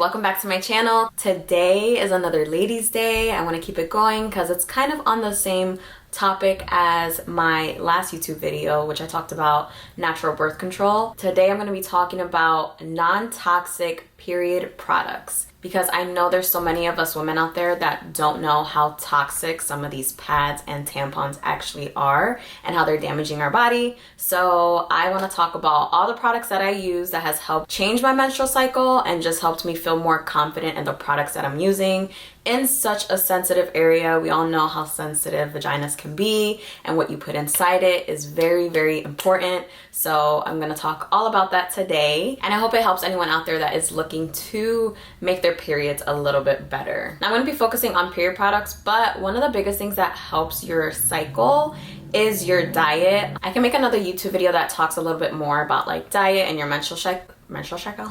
welcome back to my channel. Today is another ladies day. I want to keep it going because it's kind of on the same topic as my last YouTube video, which I talked about natural birth control. Today I'm going to be talking about non-toxic period products, because I know there's so many of us women out there that don't know how toxic some of these pads and tampons actually are and how they're damaging our body. So I want to talk about all the products that I use that has helped change my menstrual cycle and just helped me feel more confident in the products that I'm using in such a sensitive area. We all know how sensitive vaginas can be, and what you put inside it is very, very important. So I'm going to talk all about that today, and I hope it helps anyone out there that is looking to make their periods a little bit better. Now, I'm going to be focusing on period products, but one of the biggest things that helps your cycle is your diet. I can make another YouTube video that talks a little bit more about like diet and your menstrual cycle.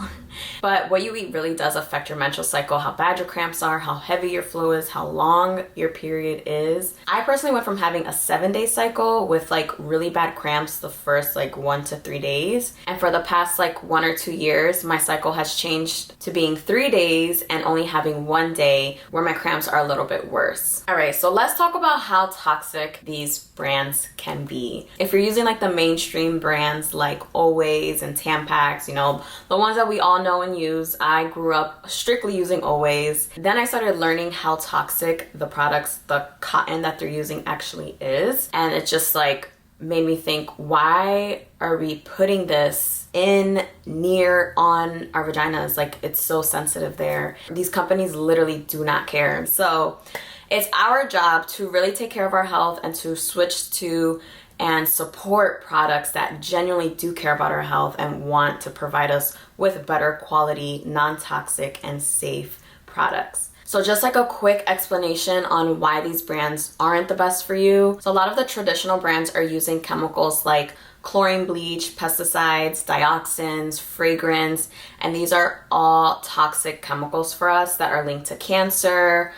But what you eat really does affect your menstrual cycle, how bad your cramps are, how heavy your flow is, how long your period is. I personally went from having a 7-day cycle with like really bad cramps the first like 1 to 3 days, and for the past like 1 or 2 years my cycle has changed to being 3 days and only having 1 day where my cramps are a little bit worse. All right, so let's talk about how toxic these brands can be. If you're using like the mainstream brands like Always and Tampax, you know, the ones that we all know and use. I grew up strictly using Always. Then I started learning how toxic the products, the cotton that they're using actually is. And it just like made me think, why are we putting this in near on our vaginas? Like, it's so sensitive there. These companies literally do not care. So it's our job to really take care of our health and to switch to and support products that genuinely do care about our health and want to provide us with better quality, non-toxic, and safe products. So just like a quick explanation on why these brands aren't the best for you. So a lot of the traditional brands are using chemicals like chlorine bleach, pesticides, dioxins, fragrance, and these are all toxic chemicals for us that are linked to cancer,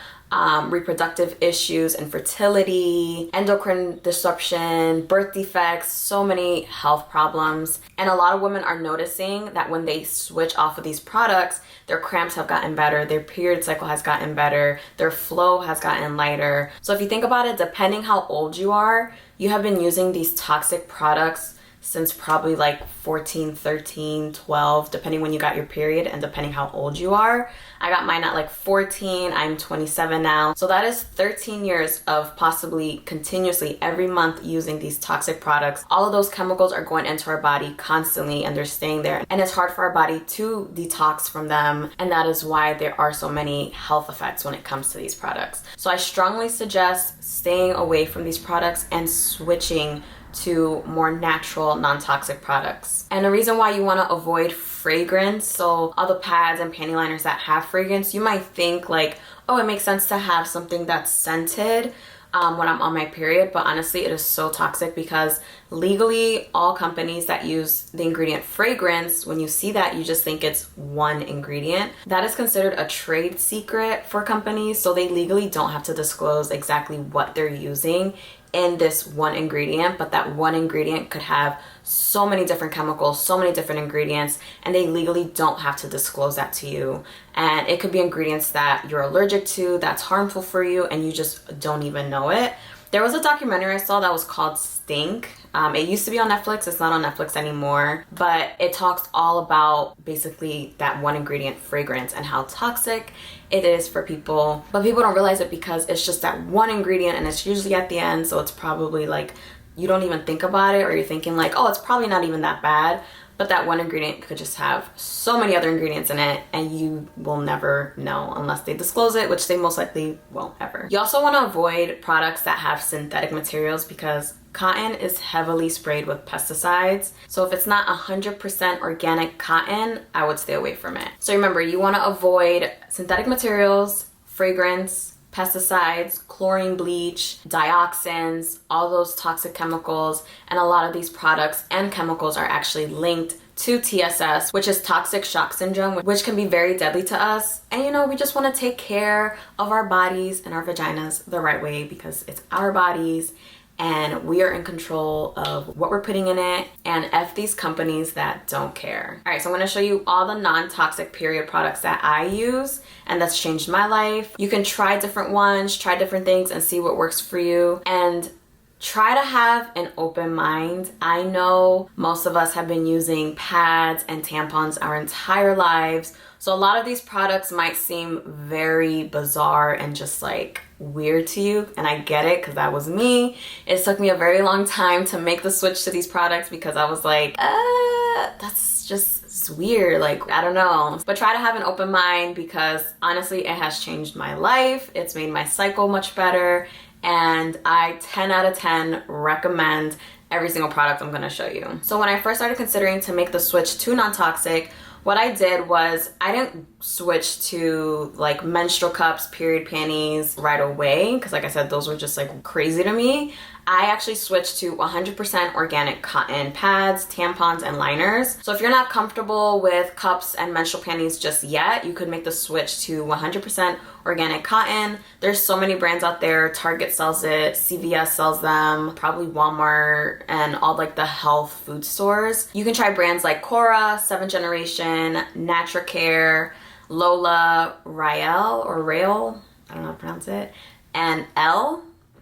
reproductive issues, infertility, endocrine disruption, birth defects, so many health problems. And a lot of women are noticing that when they switch off of these products, their cramps have gotten better, their period cycle has gotten better, their flow has gotten lighter. So if you think about it, depending how old you are, you have been using these toxic products since probably like 14, 13, 12, depending when you got your period and depending how old you are. I got mine at like 14, I'm 27 now. So that is 13 years of possibly continuously every month using these toxic products. All of those chemicals are going into our body constantly and they're staying there. And it's hard for our body to detox from them. And that is why there are so many health effects when it comes to these products. So I strongly suggest staying away from these products and switching to more natural, non-toxic products. And the reason why you want to avoid fragrance, so all the pads and panty liners that have fragrance, you might think like, oh, it makes sense to have something that's scented when I'm on my period, but honestly it is so toxic because legally all companies that use the ingredient fragrance, when you see that, you just think it's one ingredient. That is considered a trade secret for companies, so they legally don't have to disclose exactly what they're using in this one ingredient, but that one ingredient could have so many different chemicals, so many different ingredients, and they legally don't have to disclose that to you. And it could be ingredients that you're allergic to, that's harmful for you, and you just don't even know it. There was a documentary I saw that was called Stink. It used to be on Netflix, it's not on Netflix anymore, but it talks all about basically that one ingredient fragrance and how toxic it is for people. But people don't realize it because it's just that one ingredient and it's usually at the end, so it's probably like you don't even think about it, or you're thinking like, oh, it's probably not even that bad. But that one ingredient could just have so many other ingredients in it and you will never know unless they disclose it, which they most likely won't ever. You also want to avoid products that have synthetic materials because cotton is heavily sprayed with pesticides. So if it's not 100% organic cotton, I would stay away from it. So remember, you want to avoid synthetic materials, fragrance, pesticides, chlorine bleach, dioxins, all those toxic chemicals, and a lot of these products and chemicals are actually linked to TSS, which is toxic shock syndrome, which can be very deadly to us. And you know, we just want to take care of our bodies and our vaginas the right way because it's our bodies and we are in control of what we're putting in it, and F these companies that don't care. All right, so I'm gonna show you all the non-toxic period products that I use and that's changed my life. You can try different ones, try different things and see what works for you, and try to have an open mind. I know most of us have been using pads and tampons our entire lives, so a lot of these products might seem very bizarre and just like weird to you, and I get it because that was me. It took me a very long time to make the switch to these products because I was like, that's just it's weird, like I don't know. But try to have an open mind because honestly it has changed my life. It's made my cycle much better, and I 10 out of 10 recommend every single product I'm gonna show you. So when I first started considering to make the switch to non-toxic, what I did was I didn't switch to like menstrual cups, period panties right away because like I said, those were just like crazy to me. I actually switched to 100% organic cotton pads, tampons, and liners. So if you're not comfortable with cups and menstrual panties just yet, you could make the switch to 100% organic cotton. There's so many brands out there. Target sells it, CVS sells them, probably Walmart, and all like the health food stores. You can try brands like Cora, 7th Generation, Natracare, Lola, Rael or Rail, I don't know how to pronounce it, and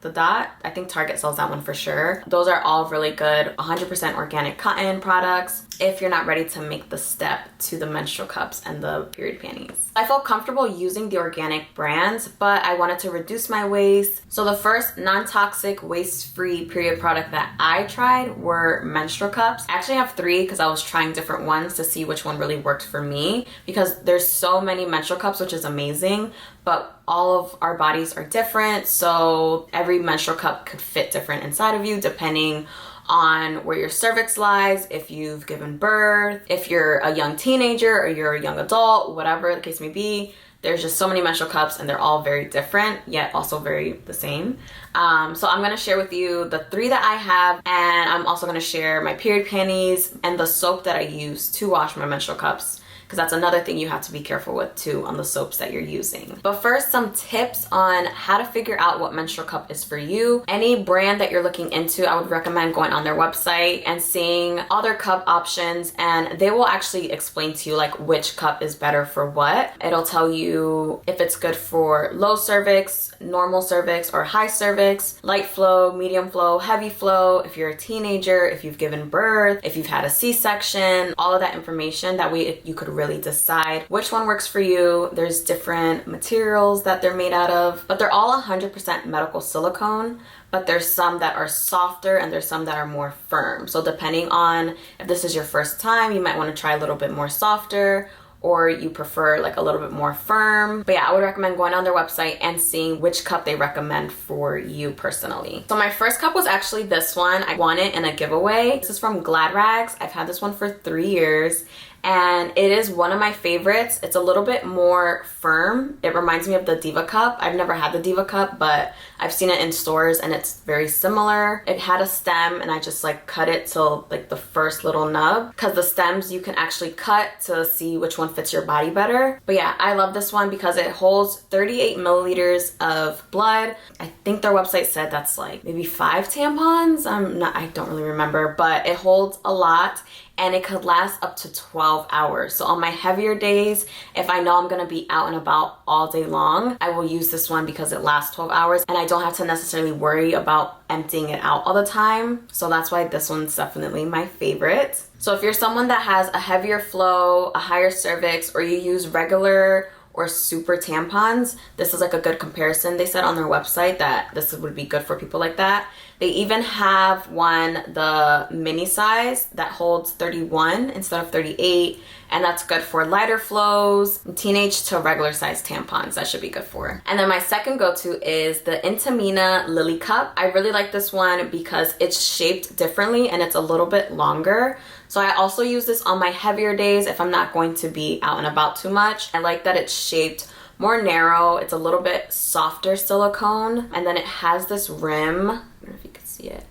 the Dot. I think Target sells that one for sure. Those are all really good 100% organic cotton products if you're not ready to make the step to the menstrual cups and the period panties. I felt comfortable using the organic brands, but I wanted to reduce my waste. So the first non-toxic, waste-free period product that I tried were menstrual cups. I actually have 3 because I was trying different ones to see which one really worked for me, because there's so many menstrual cups, which is amazing, but all of our bodies are different, so every menstrual cup could fit different inside of you depending on where your cervix lies, if you've given birth, if you're a young teenager or you're a young adult, whatever the case may be. There's just so many menstrual cups and they're all very different, yet also very the same. So I'm gonna share with you the 3 that I have, and I'm also gonna share my period panties and the soap that I use to wash my menstrual cups, because that's another thing you have to be careful with too on the soaps that you're using. But first, some tips on how to figure out what menstrual cup is for you. Any brand that you're looking into, I would recommend going on their website and seeing all their cup options, and they will actually explain to you like which cup is better for what. It'll tell you if it's good for low cervix, normal cervix, or high cervix, light flow, medium flow, heavy flow, if you're a teenager, if you've given birth, if you've had a C-section, all of that information. That way you could really decide which one works for you. There's different materials that they're made out of, but they're all 100% medical silicone, but there's some that are softer and there's some that are more firm. So depending on if this is your first time, you might want to try a little bit more softer, or you prefer like a little bit more firm. But yeah, I would recommend going on their website and seeing which cup they recommend for you personally. So my first cup was actually this one. I won it in a giveaway. This is from Glad Rags. I've had this one for 3 years, and it is one of my favorites. It's a little bit more firm. It reminds me of the Diva Cup. I've never had the Diva Cup, but I've seen it in stores and it's very similar. It had a stem and I just like cut it till like the first little nub, because the stems you can actually cut to see which one fits your body better. But yeah, I love this one because it holds 38 milliliters of blood. I think their website said that's like maybe 5 tampons. I don't really remember, but it holds a lot. And it could last up to 12 hours. So on my heavier days, if I know I'm gonna be out and about all day long, I will use this one because it lasts 12 hours and I don't have to necessarily worry about emptying it out all the time. So that's why this one's definitely my favorite. So if you're someone that has a heavier flow, a higher cervix, or you use regular or super tampons, this is like a good comparison. They said on their website that this would be good for people like that. They even have one, the mini size, that holds 31 instead of 38, and that's good for lighter flows, teenage to regular size tampons. That should be good for. And then my second go-to is the Intimina Lily Cup. I really like this one because it's shaped differently and it's a little bit longer. So I also use this on my heavier days if I'm not going to be out and about too much. I like that it's shaped more narrow. It's a little bit softer silicone, and then it has this rim, I don't know if you can see it,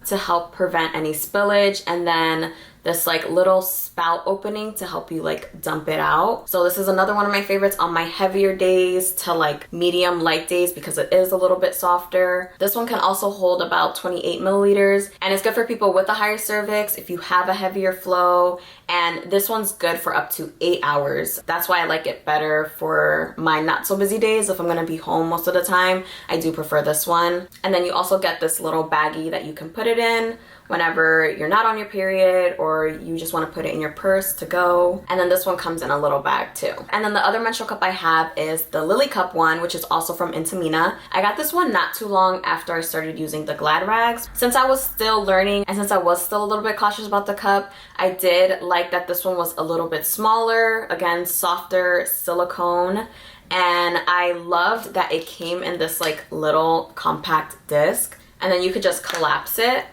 to help prevent any spillage. And then this like little spout opening to help you like dump it out. So this is another one of my favorites on my heavier days to like medium light days because it is a little bit softer. This one can also hold about 28 milliliters, and it's good for people with a higher cervix if you have a heavier flow, and this one's good for up to 8 hours. That's why I like it better for my not so busy days. If I'm gonna be home most of the time, I do prefer this one. And then you also get this little baggie that you can put it in whenever you're not on your period or you just want to put it in your purse to go. And then this one comes in a little bag too. And then the other menstrual cup I have is the Lily Cup one, which is also from Intimina. I got this one not too long after I started using the Glad rags. Since I was still learning and since I was still a little bit cautious about the cup, I did like that this one was a little bit smaller, again, softer silicone. And I loved that it came in this like little compact disc, and then you could just collapse it.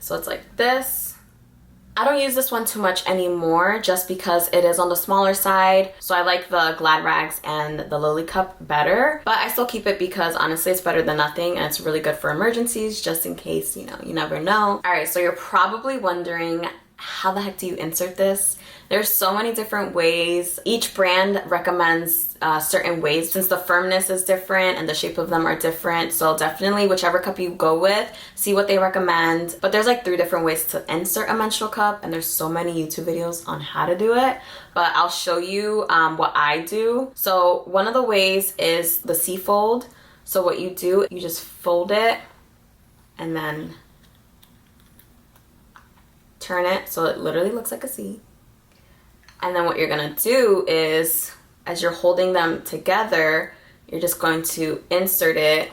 So it's like this. I don't use this one too much anymore just because it is on the smaller side. So I like the Glad rags and the Lily Cup better, but I still keep it because honestly it's better than nothing, and it's really good for emergencies just in case, you know, you never know. All right, so you're probably wondering, how the heck do you insert this? There's so many different ways. Each brand recommends certain ways since the firmness is different and the shape of them are different. So definitely whichever cup you go with, see what they recommend. But there's like 3 different ways to insert a menstrual cup, and there's so many YouTube videos on how to do it. But I'll show you what I do. So one of the ways is the C-fold. So what you do, you just fold it and then turn it so it literally looks like a C. And then what you're gonna do is, as you're holding them together, you're just going to insert it,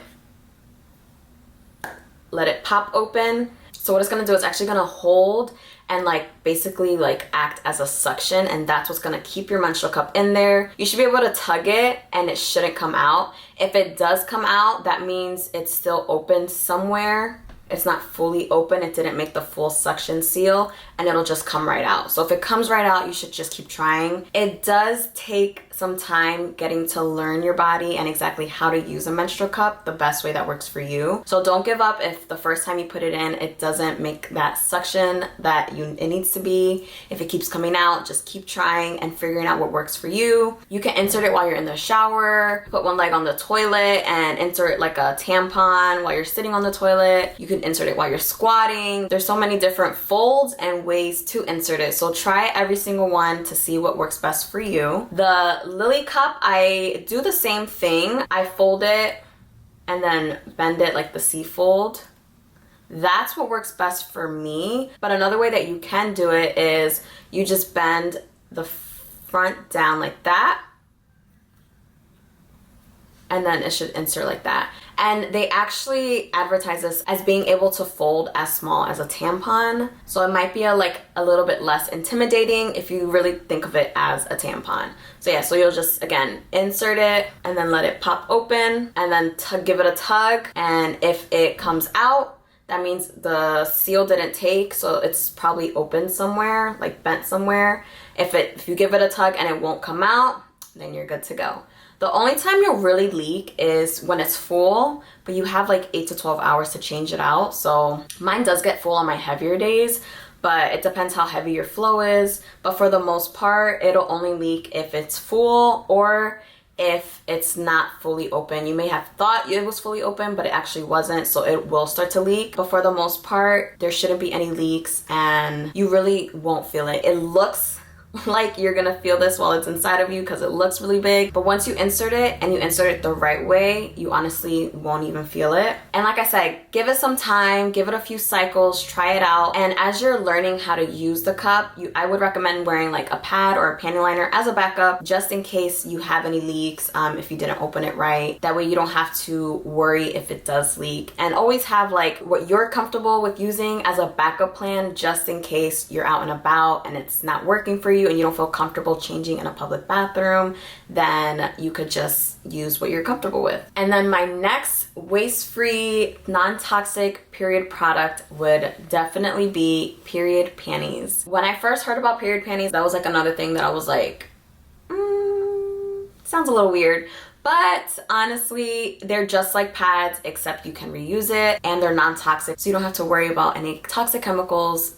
let it pop open. So what it's gonna do is actually gonna hold and like basically like act as a suction, and that's what's gonna keep your menstrual cup in there. You should be able to tug it and it shouldn't come out. If it does come out, that means it's still open somewhere. It's not fully open, it didn't make the full suction seal, and it'll just come right out. So if it comes right out, you should just keep trying. It does take some time getting to learn your body and exactly how to use a menstrual cup the best way that works for you. So don't give up if the first time you put it in, it doesn't make that suction that it needs to be. If it keeps coming out, just keep trying and figuring out what works for you. You can insert it while you're in the shower, put one leg on the toilet and insert like a tampon while you're sitting on the toilet. You can insert it while you're squatting. There's so many different folds and ways to insert it. So try every single one to see what works best for you. The Lily Cup, I do the same thing. I fold it and then bend it like the C fold. That's what works best for me. But another way that you can do it is you just bend the front down like that, and then it should insert like that. And they actually advertise this as being able to fold as small as a tampon. So it might be a little bit less intimidating if you really think of it as a tampon. So yeah, so you'll just, again, insert it and then let it pop open and then give it a tug. And if it comes out, that means the seal didn't take, so it's probably open somewhere, like bent somewhere. If you give it a tug and it won't come out, then you're good to go. The only time you'll really leak is when it's full, but you have like 8 to 12 hours to change it out. So mine does get full on my heavier days, but it depends how heavy your flow is. But for the most part, it'll only leak if it's full or if it's not fully open. You may have thought it was fully open, but it actually wasn't, so it will start to leak. But for the most part, there shouldn't be any leaks and you really won't feel it. It looks like you're gonna feel this while it's inside of you because it looks really big, but once you insert it and you insert it the right way, you honestly won't even feel it. And like I said, give it some time, give it a few cycles, try it out. And as you're learning how to use the cup, I would recommend wearing like a pad or a panty liner as a backup just in case you have any leaks, if you didn't open it right. That way you don't have to worry if it does leak, and always have like what you're comfortable with using as a backup plan just in case you're out and about and it's not working for you and you don't feel comfortable changing in a public bathroom. Then you could just use what you're comfortable with. And then my next waste-free, non-toxic period product would definitely be period panties. When I first heard about period panties, that was like another thing that I was like, sounds a little weird. But honestly, they're just like pads, except you can reuse it and they're non-toxic, so you don't have to worry about any toxic chemicals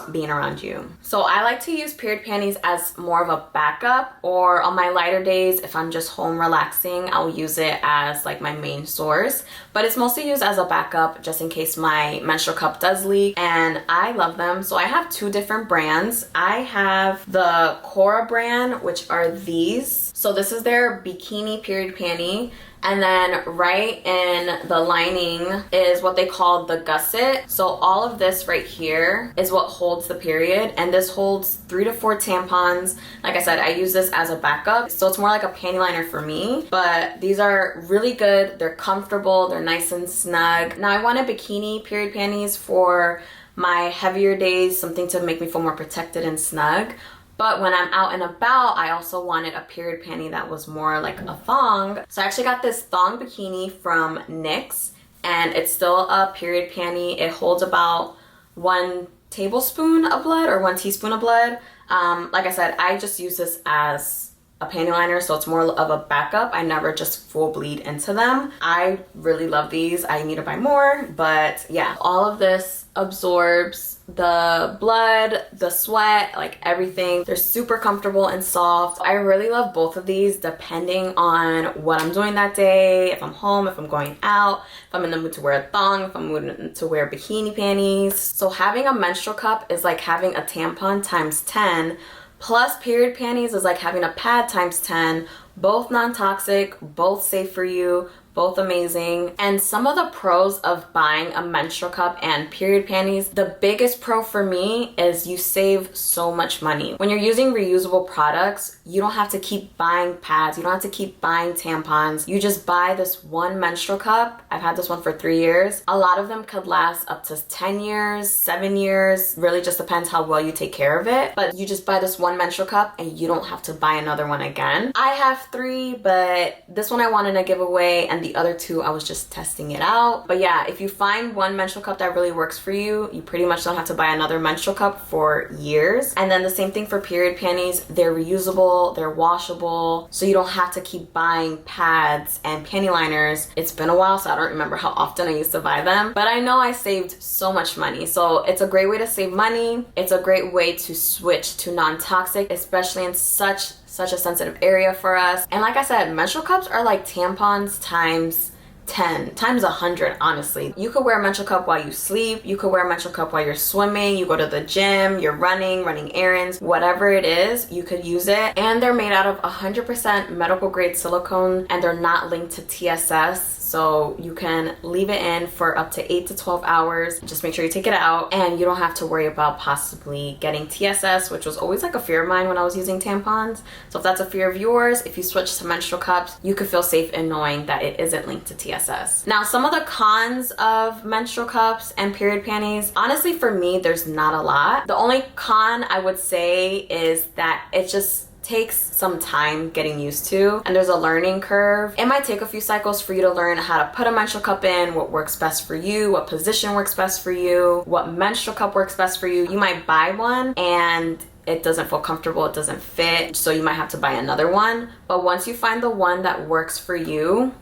not being around you. So I like to use period panties as more of a backup, or on my lighter days, if I'm just home relaxing, I'll use it as like my main source. But it's mostly used as a backup just in case my menstrual cup does leak, and I love them. So I have two different brands. I have the Cora brand, which are these. So this is their bikini period panty. And then right in the lining is what they call the gusset. So all of this right here is what holds the period, and this holds 3 to 4 tampons. Like I said, I use this as a backup, so it's more like a panty liner for me. But these are really good. They're comfortable. They're nice and snug. Now I wanted bikini period panties for my heavier days, something to make me feel more protected and snug. But when I'm out and about, I also wanted a period panty that was more like a thong. So I actually got this thong bikini from NYX, and it's still a period panty. It holds about 1 tablespoon of blood or 1 teaspoon of blood. Like I said, I just use this as a panty liner, so it's more of a backup. I never just full bleed into them. I really love these. I need to buy more, but yeah, all of this absorbs the blood, the sweat, like everything. They're super comfortable and soft. I really love both of these depending on what I'm doing that day. If I'm home, if I'm going out, if I'm in the mood to wear a thong, if I'm in the mood to wear bikini panties. So having a menstrual cup is like having a tampon times 10, plus period panties is like having a pad times 10. Both non-toxic, both safe for you, both amazing. And some of the pros of buying a menstrual cup and period panties, the biggest pro for me is you save so much money. When you're using reusable products, you don't have to keep buying pads, you don't have to keep buying tampons. You just buy this one menstrual cup. I've had this one for 3 years. A lot of them could last up to 10 years, 7 years, really just depends how well you take care of it. But you just buy this one menstrual cup and you don't have to buy another one again. I have 3, but this one I wanted to give away, and the other 2 I was just testing it out. But yeah, if you find one menstrual cup that really works for you, you pretty much don't have to buy another menstrual cup for years. And then the same thing for period panties. They're reusable, they're washable, so you don't have to keep buying pads and panty liners. It's been a while, so I don't remember how often I used to buy them, but I know I saved so much money. So it's a great way to save money. It's a great way to switch to non-toxic, especially in such a sensitive area for us. And like I said, menstrual cups are like tampons times 10, times 100, honestly. You could wear a menstrual cup while you sleep. You could wear a menstrual cup while you're swimming, you go to the gym, you're running errands, whatever it is, you could use it. And they're made out of 100% medical grade silicone, and they're not linked to TSS. So you can leave it in for up to 8 to 12 hours. Just make sure you take it out, and you don't have to worry about possibly getting TSS, which was always like a fear of mine when I was using tampons. So if that's a fear of yours, if you switch to menstrual cups, you could feel safe in knowing that it isn't linked to TSS. Now, some of the cons of menstrual cups and period panties, honestly for me, there's not a lot. The only con I would say is that it just takes some time getting used to, and there's a learning curve. It might take a few cycles for you to learn how to put a menstrual cup in, what works best for you, what position works best for you, what menstrual cup works best for you. You might buy one and it doesn't feel comfortable, it doesn't fit, so you might have to buy another one. But once you find the one that works for you,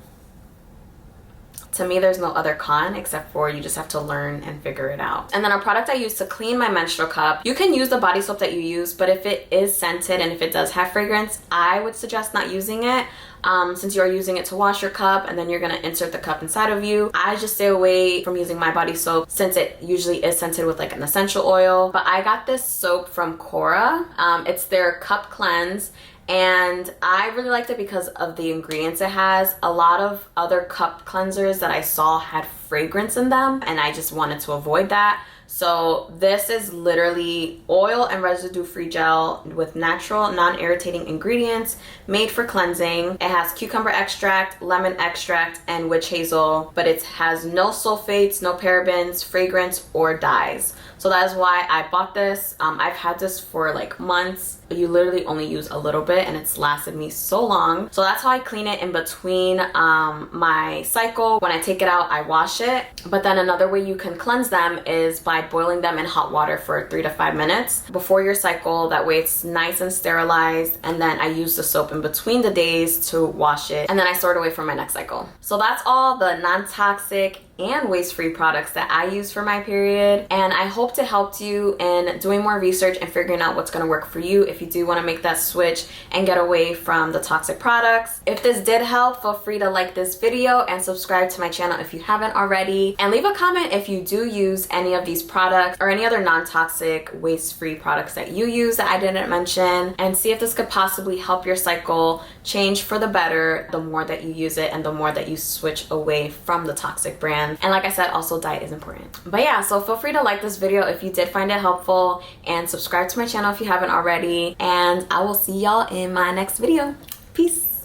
to me, there's no other con except for you just have to learn and figure it out. And then a product I use to clean my menstrual cup, you can use the body soap that you use, but if it is scented and if it does have fragrance, I would suggest not using it. Since you are using it to wash your cup and then you're gonna insert the cup inside of you, I just stay away from using my body soap since it usually is scented with like an essential oil. But I got this soap from Cora. It's their Cup Cleanse, and I really liked it because of the ingredients it has. A lot of other cup cleansers that I saw had fragrance in them, and I just wanted to avoid that. So this is literally oil and residue-free gel with natural, non-irritating ingredients made for cleansing. It has cucumber extract, lemon extract, and witch hazel, but it has no sulfates, no parabens, fragrance, or dyes. So that is why I bought this. I've had this for like months. You literally only use a little bit and it's lasted me so long. So that's how I clean it in between my cycle. When I take it out, I wash it. But then another way you can cleanse them is by boiling them in hot water for 3 to 5 minutes before your cycle. That way it's nice and sterilized. And then I use the soap in between the days to wash it. And then I store it away for my next cycle. So that's all the non-toxic and waste-free products that I use for my period, and I hope to help you in doing more research and figuring out what's going to work for you if you do want to make that switch and get away from the toxic products. If this did help, feel free to like this video and subscribe to my channel if you haven't already, and leave a comment if you do use any of these products or any other non-toxic waste-free products that you use that I didn't mention, and see if this could possibly help your cycle change for the better the more that you use it and the more that you switch away from the toxic brand. And like I said, also diet is important. But yeah, so feel free to like this video if you did find it helpful, and subscribe to my channel if you haven't already, and I will see y'all in my next video. Peace.